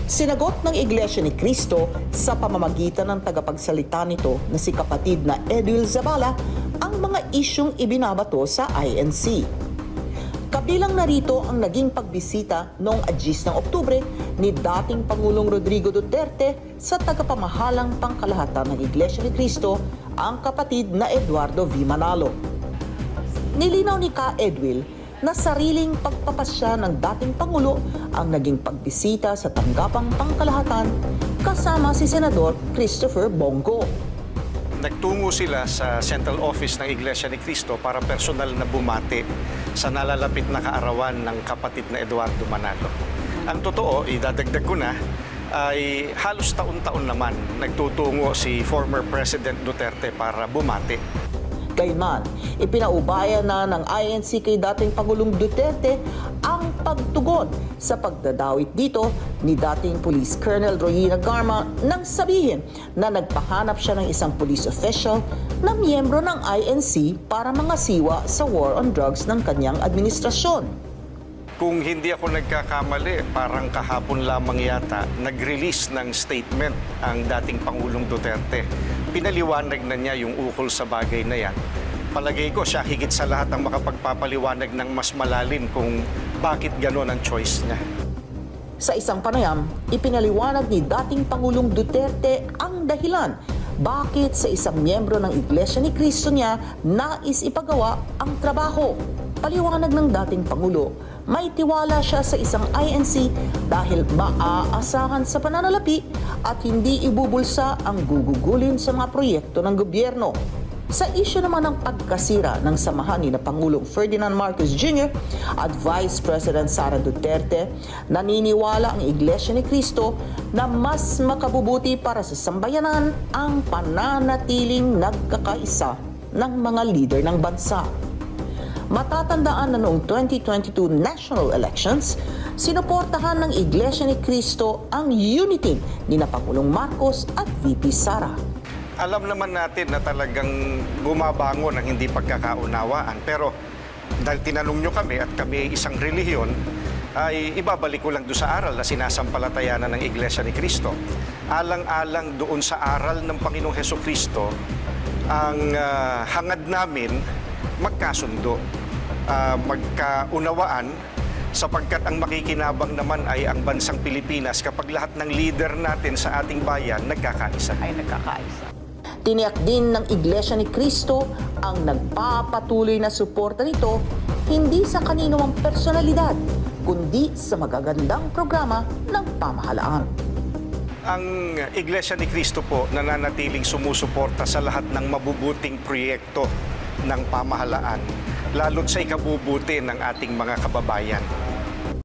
Sinagot ng Iglesia ni Cristo sa pamamagitan ng tagapagsalita nito na si kapatid na Edwil Zabala ang mga isyung ibinabato sa INC. Kabilang narito ang naging pagbisita noong 10 ng Oktubre ni dating Pangulong Rodrigo Duterte sa tagapamahalang pangkalahatan ng Iglesia ni Cristo, ang kapatid na Eduardo V. Manalo. Nilinaw ni Ka Edwil na sariling pagpapasya ng dating Pangulo ang naging pagbisita sa tanggapang pangkalahatan kasama si Senador Christopher Bongo. Nagtungo sila sa Central Office ng Iglesia ni Cristo para personal na bumati sa nalalapit na kaarawan ng kapatid na Eduardo Manalo. Ang totoo, idadagdag ko na, ay halos taon-taon naman nagtutungo si former President Duterte para bumati. Gayman, ipinaubaya na ng INC kay dating Pangulong Duterte ang pagtugon sa pagdadawit dito ni dating Police Colonel Royina Garma nang sabihin na nagpahanap siya ng isang police official na miyembro ng INC para mangasiwa sa war on drugs ng kanyang administrasyon. Kung hindi ako nagkakamali, parang kahapon lamang yata, nag-release ng statement ang dating Pangulong Duterte. Pinaliwanag na niya yung ukol sa bagay na yan. Palagay ko siya higit sa lahat ang makapagpapaliwanag ng mas malalim kung bakit gano'n ang choice niya. Sa isang panayam, ipinaliwanag ni dating Pangulong Duterte ang dahilan bakit sa isang miyembro ng Iglesia ni Cristo niya nais ipagawa ang trabaho. Paliwanag ng dating Pangulo, may tiwala siya sa isang INC dahil maaasahan sa pananalapi at hindi ibubulsa ang gugugulin sa mga proyekto ng gobyerno. Sa isyu naman ng pagkasira ng samahan ni na Pangulong Ferdinand Marcos Jr. at Vice President Sara Duterte, naniniwala ang Iglesia ni Cristo na mas makabubuti para sa sambayanan ang pananatiling nagkakaisa ng mga leader ng bansa. Matatandaan na noong 2022 national elections, sinuportahan ng Iglesia ni Cristo ang unity ni na Pangulong Marcos at VP Sara. Alam naman natin na talagang bumabangon ang hindi pagkakaunawaan. Pero dahil tinanong nyo kami at kami isang relihiyon, ay ibabalik ko lang doon sa aral na sinasampalatayanan ng Iglesia ni Cristo. Alang-alang doon sa aral ng Panginoong Hesukristo, ang hangad namin magkasundo, magkaunawaan, sapagkat ang makikinabang naman ay ang bansang Pilipinas kapag lahat ng leader natin sa ating bayan nagkakaisa. Tiniyak din ng Iglesia ni Cristo ang nagpapatuloy na suporta nito hindi sa kanino mang personalidad, kundi sa magagandang programa ng pamahalaan. Ang Iglesia ni Cristo po nananatiling sumusuporta sa lahat ng mabubuting proyekto ng pamahalaan, lalo't sa ikabubuti ng ating mga kababayan.